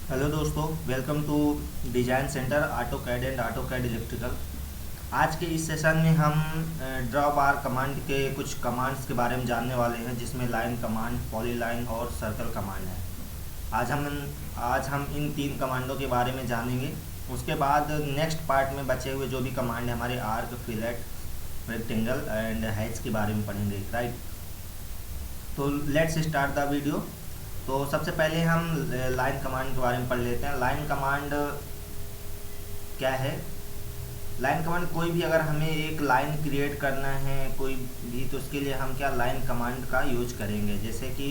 Hello दोस्तों, welcome to design centre AutoCAD and AutoCAD electrical. आज के इस सेशन में हम ड्रॉ बार कमांड के कुछ कमांड्स के बारे में जानने वाले हैं, जिसमें लाइन कमांड, पॉलीलाइन और सर्कल कमांड है। आज हम इन तीन कमांडों के बारे में जानेंगे। उसके बाद नेक्स्ट पार्ट में बचे हुए जो भी कमांड है हमारे arc, fillet, rectangle and hatch के बारे में पढ़ेंगे, राइट। तो लेट्स स्टार्ट द वीडियो। तो सबसे पहले हम लाइन कमांड के बारे में पढ़ लेते हैं। लाइन कमांड क्या है? लाइन कमांड कोई भी, अगर हमें एक लाइन क्रिएट करना है कोई भी, तो उसके लिए हम क्या लाइन कमांड का यूज करेंगे। जैसे कि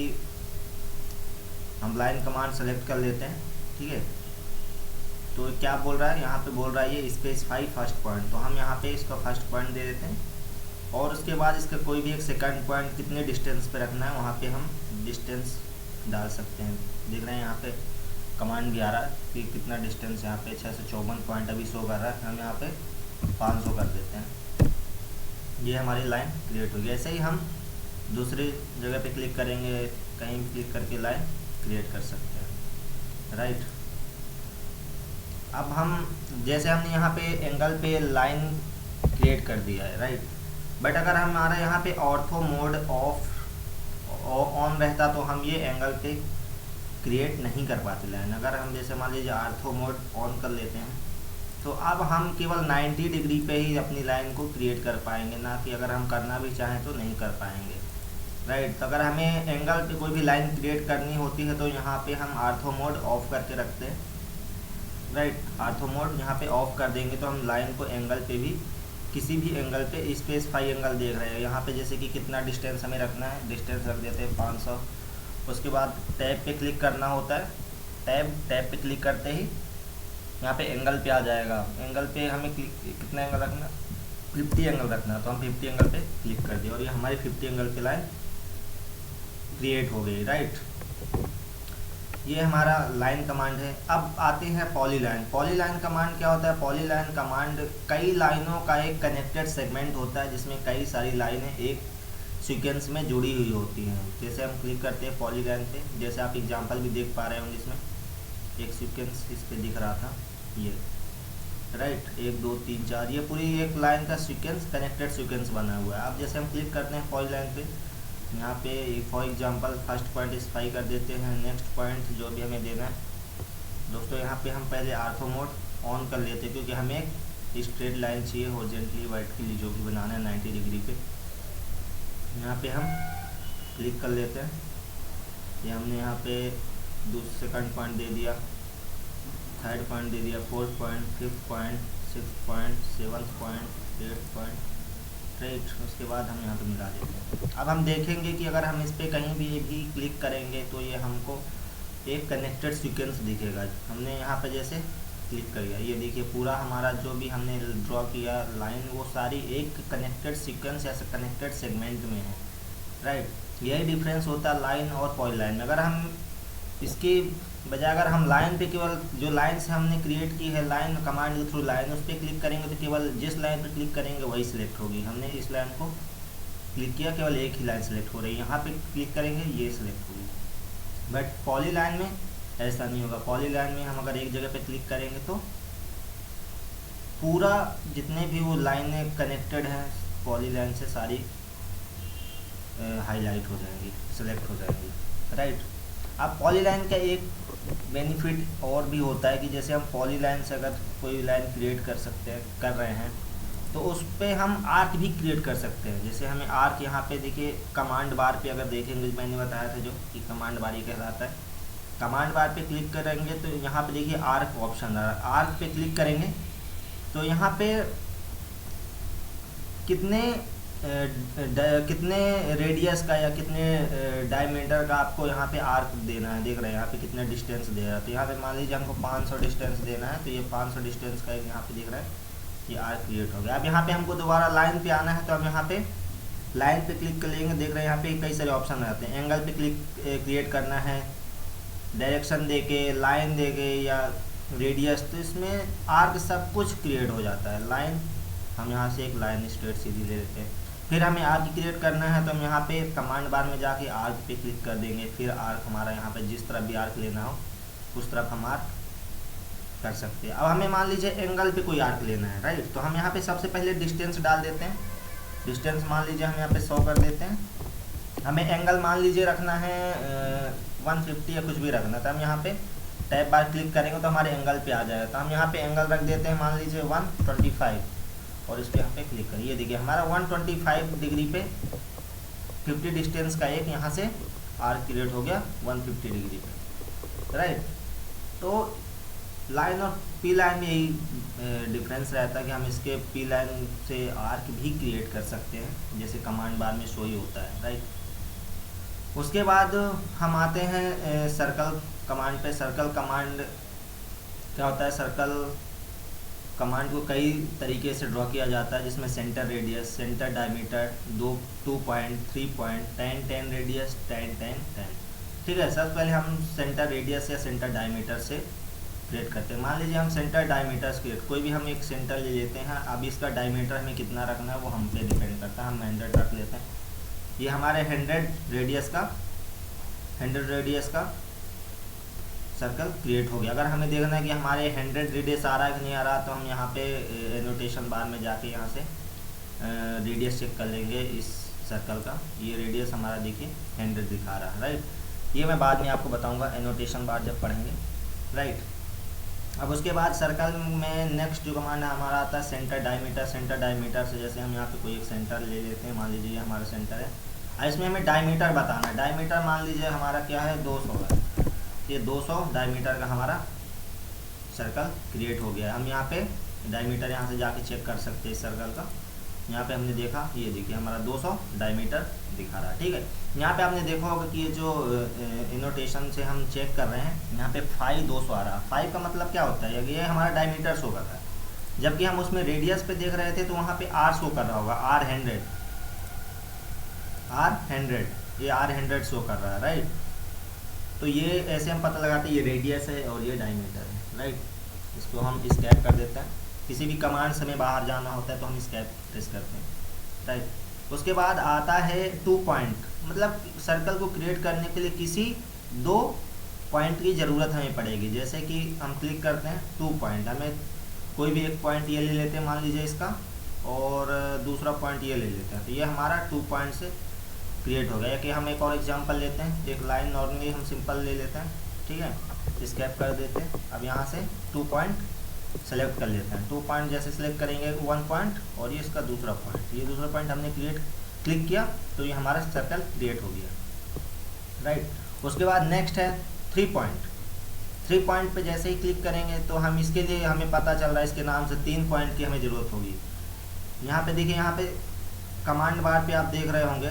हम लाइन कमांड सेलेक्ट कर लेते हैं, ठीक है। तो क्या बोल रहा है यहाँ पे? बोल रहा है ये स्पेसिफाई फर्स्ट पॉइंट। तो हम यहाँ पे इसका फर्स्ट पॉइंट दे देते हैं और उसके बाद इसका कोई भी एक सेकंड पॉइंट कितने डिस्टेंस पे रखना है वहाँ पे हम डिस्टेंस डाल सकते हैं। देख रहे हैं यहाँ पे कमांड भी आ रहा है कि कितना डिस्टेंस यहाँ पे 654 पॉइंट अभी शो कर रहा है। हम यहाँ पे 500 कर देते हैं। ये हमारी लाइन क्रिएट होगी। ऐसे ही हम दूसरी जगह पे क्लिक करेंगे, कहीं भी क्लिक करके लाइन क्रिएट कर सकते हैं, राइट। अब हम जैसे हमने यहाँ पे एंगल पे लाइन क्रिएट कर दिया है, राइट। बट अगर हमारा यहाँ पे ऑर्थो मोड ऑफ ऑन रहता तो हम ये एंगल पे क्रिएट नहीं कर पाते लाइन। अगर हम जैसे मान लीजिए ऑर्थो मोड ऑन कर लेते हैं तो अब हम केवल 90 डिग्री पे ही अपनी लाइन को क्रिएट कर पाएंगे, ना कि अगर हम करना भी चाहें तो नहीं कर पाएंगे, राइट। तो अगर हमें एंगल पे कोई भी लाइन क्रिएट करनी होती है तो यहाँ पे हम ऑर्थो मोड ऑफ करके रखते हैं, राइट। ऑर्थो मोड यहाँ पे ऑफ कर देंगे तो हम लाइन को एंगल पे भी, किसी भी एंगल पे, स्पेसिफाई एंगल देख रहे हैं यहाँ पे, जैसे कि कितना डिस्टेंस हमें रखना है, डिस्टेंस रख देते हैं 500। उसके बाद टैब पे क्लिक करना होता है। टैब पे क्लिक करते ही यहाँ पे एंगल पे आ जाएगा। एंगल पे हमें कितना एंगल रखना, 50 एंगल रखना, तो हम 50 एंगल पे क्लिक कर दिए और ये हमारी 50 एंगल पे लाइन क्रिएट हो गई, राइट। ये हमारा लाइन कमांड है। अब आते हैं पॉलीलाइन। पॉलीलाइन कमांड क्या होता है? पॉलीलाइन कमांड कई लाइनों का एक कनेक्टेड सेगमेंट होता है, जिसमें कई सारी लाइनें एक सीक्वेंस में जुड़ी हुई होती हैं। जैसे हम क्लिक करते हैं पॉलीलाइन पे, जैसे आप एग्जांपल भी देख पा रहे होंगे, इसमें एक सीक्वेंस इस पे दिख रहा था, ये, राइट। 1 2 3 4, ये पूरी एक लाइन का सीक्वेंस, कनेक्टेड सीक्वेंस बना हुआ है। अब जैसे हम क्लिक करते हैं पॉलीलाइन पे, यहाँ पे for example first point spy कर देते हैं, नेक्स्ट पॉइंट जो भी हमें देना है। दोस्तों यहाँ पे हम पहले ऑर्थो मोड ऑन कर लेते हैं, क्योंकि हमें एक स्ट्रेट लाइन चाहिए हॉरिजॉन्टली वर्टिकली जो भी बनाना है 90 डिग्री पे। यहाँ पे हम क्लिक कर लेते हैं। ये हमने यहाँ पे दूसरा सेकंड पॉइंट दे दिया, थर्ड पॉइंट दे दिया, fourth point, fifth point, six point, seventh point, eighth point, right. उसके बाद हम यहाँ पे मिला देते हैं। अब हम देखेंगे कि अगर हम इस पर कहीं भी क्लिक करेंगे तो ये हमको एक कनेक्टेड सीक्वेंस दिखेगा। हमने यहाँ पे जैसे क्लिक कर दिया, ये देखिए पूरा हमारा जो भी हमने ड्रॉ किया लाइन, वो सारी एक कनेक्टेड सीक्वेंस या कनेक्टेड सेगमेंट में है, राइट। यही डिफरेंस होता है लाइन और पॉलीलाइन में। अगर हम इसके बजाय अगर हम लाइन पे केवल जो लाइन से हमने क्रिएट की है लाइन कमांड के थ्रू लाइन, उस पर क्लिक करेंगे तो केवल जिस लाइन पे क्लिक करेंगे वही सिलेक्ट होगी। हमने इस लाइन को क्लिक किया, केवल एक ही लाइन सेलेक्ट हो रही है। यहाँ पे क्लिक करेंगे ये सिलेक्ट होगी। बट पॉलीलाइन में ऐसा नहीं होगा। पॉलीलाइन में हम अगर एक जगह पे क्लिक करेंगे तो पूरा जितने भी वो लाइनें कनेक्टेड हैं पॉलीलाइन से सारी हाईलाइट हो जाएंगी, सिलेक्ट हो जाएंगी, राइट। अब पॉलीलाइन का एक बेनिफिट और भी होता है कि जैसे हम पॉलीलाइन से अगर कोई लाइन क्रिएट कर रहे हैं तो उस पर हम आर्क भी क्रिएट कर सकते हैं। जैसे हमें आर्क यहाँ पे देखिए कमांड बार पे अगर देखेंगे, मैंने बताया था जो कि कमांड बार ही कहलाता है। कमांड बार पे क्लिक करेंगे तो यहाँ पे देखिए आर्क ऑप्शन आ रहा है। आर्क पे क्लिक करेंगे तो यहाँ पे कितने रेडियस का या कितने डायमीटर का आपको यहाँ पे आर्क देना है। देख रहे हैं यहाँ पे कितने डिस्टेंस दे रहा है। तो यहाँ पे मान लीजिए हमको 500 डिस्टेंस देना है, तो ये 500 डिस्टेंस का एक यहाँ पे दिख रहा है, ये आर्क क्रिएट हो गया। अब यहाँ पे हमको दोबारा लाइन पे आना है तो हम यहाँ पे लाइन पे क्लिक कर लेंगे। देख रहे हैं यहाँ पे कई सारे ऑप्शन आते हैं। एंगल पे क्रिएट करना है, डायरेक्शन दे के, लाइन दे के या रेडियस, तो इसमें आर्क सब कुछ क्रिएट हो जाता है। लाइन, हम यहाँ से एक लाइन स्ट्रेट सीधी ले लेते हैं। फिर हमें आर्क क्रिएट करना है तो हम यहाँ पे कमांड बार में जाके आर्क पे क्लिक कर देंगे। फिर आर्क हमारा यहाँ पे जिस तरह भी आर्क लेना हो उस तरफ हम आर्क कर सकते हैं। अब हमें मान लीजिए एंगल पे कोई आर्क लेना है, राइट, तो हम यहाँ पे सबसे पहले डिस्टेंस डाल देते हैं। डिस्टेंस मान लीजिए हम यहाँ पे 100 कर देते हैं। हमें एंगल मान लीजिए रखना है 150 या कुछ भी रखना, तो हम यहाँ पे टैब बार क्लिक करेंगे तो हमारे एंगल पे आ जाएगा। तो हम यहाँ पे एंगल रख देते हैं मान लीजिए 125 और इस पर यहाँ पे क्लिक करिए। देखिए हमारा 125 डिग्री पे 50 डिस्टेंस का एक यहाँ से आर्क क्रिएट हो गया 150 डिग्री पे, राइट। तो लाइन और पी लाइन में यही डिफरेंस रहता है कि हम इसके पी लाइन से आर्क भी क्रिएट कर सकते हैं, जैसे कमांड बार में शो ही होता है, राइट। उसके बाद हम आते हैं सर्कल कमांड पे। सर्कल कमांड क्या होता है? सर्कल कमांड को कई तरीके से ड्रॉ किया जाता है, जिसमें centre radius, centre diameter, 2 point, 3 point, 10 radius, 10। ठीक है, सबसे पहले हम सेंटर रेडियस या सेंटर डायमीटर से क्रिएट करते हैं। मान लीजिए हम सेंटर डायमीटर क्रिएट, कोई भी हम एक सेंटर ले लेते हैं। अब इसका डायमीटर हमें कितना रखना है वो हम पे डिपेंड करता है। हम 100 रख लेते हैं। ये हमारे 100 रेडियस का सर्कल क्रिएट हो गया। अगर हमें देखना है कि हमारे 100 रेडियस आ रहा है कि नहीं आ रहा, तो हम यहाँ पे एनोटेशन बार में जाके यहाँ से रेडियस चेक कर लेंगे इस सर्कल का। ये रेडियस हमारा देखिए 100 दिखा रहा है, राइट। ये मैं बाद में आपको बताऊंगा एनोटेशन बार जब पढ़ेंगे, राइट। अब उसके बाद सर्कल में नेक्स्ट जो कमांड है हमारा आता है सेंटर डायमीटर। सेंटर डायमीटर से जैसे हम यहाँ पे कोई एक सेंटर ले लेते हैं, मान लीजिए ये हमारा सेंटर है। इसमें हमें डायमीटर बताना है। डायमीटर मान लीजिए हमारा क्या है, 200 है। ये 200 डायमीटर का हमारा सर्कल क्रिएट हो गया है। हम यहाँ पे डायमीटर यहाँ से जाके चेक कर सकते हैं इस सर्कल का। यहाँ पे हमने देखा, ये देखिए हमारा 200 डायमीटर दिखा रहा है, ठीक है। यहाँ पे आपने देखा होगा कि ये जो इनोटेशन से हम चेक कर रहे हैं, यहाँ पे 200 आ रहा है। 5 का मतलब क्या होता है? ये हमारा डायमीटर शो कर रहा है। जबकि हम उसमें रेडियस पे देख रहे थे तो वहाँ पे R शो कर रहा होगा, R100, ये R100 शो कर रहा है, राइट। तो ये ऐसे हम पता लगाते हैं ये रेडियस है और ये डायमीटर है, राइट। इसको हम स्कैप कर देते हैं। किसी भी कमांड से हमें बाहर जाना होता है तो हम स्कैप प्रेस करते हैं, राइट। उसके बाद आता है 2 पॉइंट, मतलब सर्कल को क्रिएट करने के लिए किसी 2 पॉइंट की ज़रूरत हमें पड़ेगी। जैसे कि हम क्लिक करते हैं 2 पॉइंट, हमें कोई भी एक पॉइंट ये ले लेते हैं मान लीजिए इसका, और दूसरा पॉइंट ये ले लेते हैं। तो ये हमारा 2 पॉइंट से क्रिएट हो गया। कि हम एक और एग्जांपल लेते हैं, एक लाइन नॉर्मली हम सिंपल ले लेते हैं, ठीक है। स्कैप कर देते हैं। अब यहाँ से 2 पॉइंट सेलेक्ट कर लेते हैं। 2 पॉइंट जैसे सेलेक्ट करेंगे, 1 पॉइंट और ये इसका दूसरा पॉइंट, ये दूसरा पॉइंट हमने क्लिक किया तो ये हमारा सर्कल क्रिएट हो गया, राइट। उसके बाद नेक्स्ट है 3 पॉइंट। 3 पॉइंट पे जैसे ही क्लिक करेंगे तो हम इसके लिए हमें पता चल रहा है इसके नाम से 3 पॉइंट की हमें ज़रूरत होगी। यहाँ पे देखिए, यहाँ पे कमांड बार पे आप देख रहे होंगे,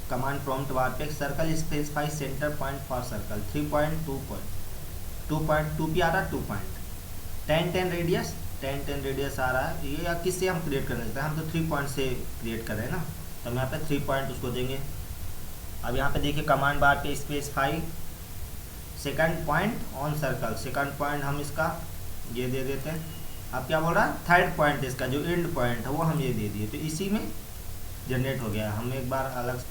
कमांड प्रॉम्प्ट बार पे circle specify center point for circle 3 point 2 point 2 P आ रहा है 2 पॉइंट 10 रेडियस आ रहा है। ये या किससे हम क्रिएट करना चाहते हैं? हम तो 3 पॉइंट से क्रिएट कर रहे हैं ना, तो हम यहाँ पे 3 पॉइंट उसको देंगे। अब यहाँ पे देखिए कमांड बार पे specify second point on circle, second point हम इसका ये दे देते हैं। अब क्या बोल रहा है? थर्ड पॉइंट इसका जो एंड पॉइंट है वो हम ये दे दिए, तो इसी में जनरेट हो गया। हम एक बार अलग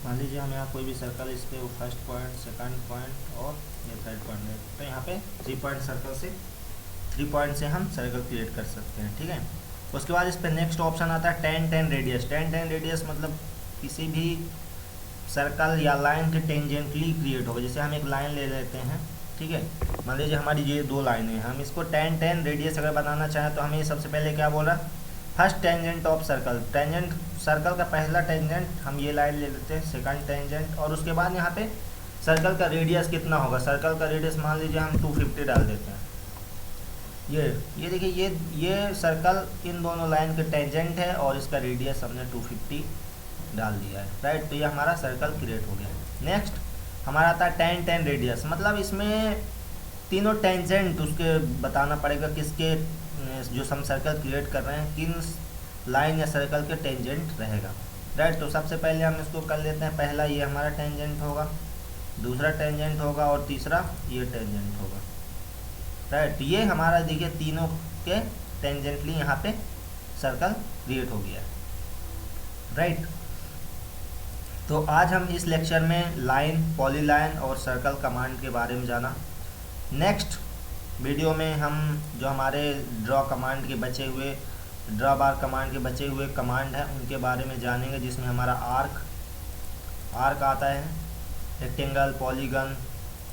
मान लीजिए हम यहाँ कोई भी सर्कल इस पर फर्स्ट पॉइंट, सेकंड पॉइंट और ये थर्ड पॉइंट है, तो यहाँ पे 3 पॉइंट सर्कल से 3 पॉइंट से हम सर्कल क्रिएट कर सकते हैं, ठीक है। उसके बाद इस पर नेक्स्ट ऑप्शन आता है 10 रेडियस। 10 रेडियस मतलब किसी भी सर्कल या लाइन के टेंजेंटली क्रिएट होगा। जैसे हम एक लाइन ले लेते हैं, ठीक है। मान लीजिए हमारी ये 2 लाइनें हैं, हम इसको 10 रेडियस अगर बताना चाहें तो हमें सबसे पहले क्या बोल रहा है? First tangent of circle, tangent circle का पहला टेंजेंट हम ये लाइन ले लेते हैं, सेकंड टेंजेंट, और उसके बाद यहाँ पे सर्कल का रेडियस कितना होगा? सर्कल का रेडियस मान लीजिए हम 250 डाल देते हैं। ये देखिए ये सर्कल इन दोनों लाइन के टेंजेंट है और इसका रेडियस हमने 250 डाल दिया है, राइट। तो ये हमारा सर्कल क्रिएट हो गया। नेक्स्ट हमारा आता है 10 रेडियस, मतलब इसमें तीनों टेंजेंट उसके बताना पड़ेगा किसके, जो हम सर्कल क्रिएट कर रहे हैं किन लाइन या सर्कल के टेंजेंट रहेगा, राइट। तो सबसे पहले हम इसको कर लेते हैं, पहला ये हमारा टेंजेंट होगा, दूसरा टेंजेंट होगा और तीसरा ये टेंजेंट होगा, राइट। ये हमारा देखिए तीनों के टेंजेंटली यहाँ पे सर्कल क्रिएट हो गया, राइट। तो आज हम इस लेक्चर में लाइन, पॉलीलाइन और सर्कल कमांड के बारे में जाना। नेक्स्ट वीडियो में हम जो हमारे ड्रॉ कमांड के बचे हुए, ड्रॉ बार कमांड के बचे हुए कमांड हैं उनके बारे में जानेंगे, जिसमें हमारा आर्क आता है, रेक्टेंगल, पॉलीगन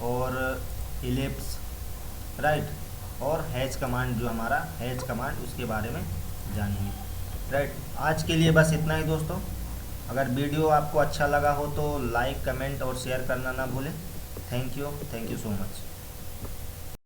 और इलिप्स, राइट, और हैच कमांड, जो हमारा हैच कमांड, उसके बारे में जानेंगे, राइट। आज के लिए बस इतना ही दोस्तों। अगर वीडियो आपको अच्छा लगा हो तो लाइक, कमेंट और शेयर करना ना भूलें। Thank you so much.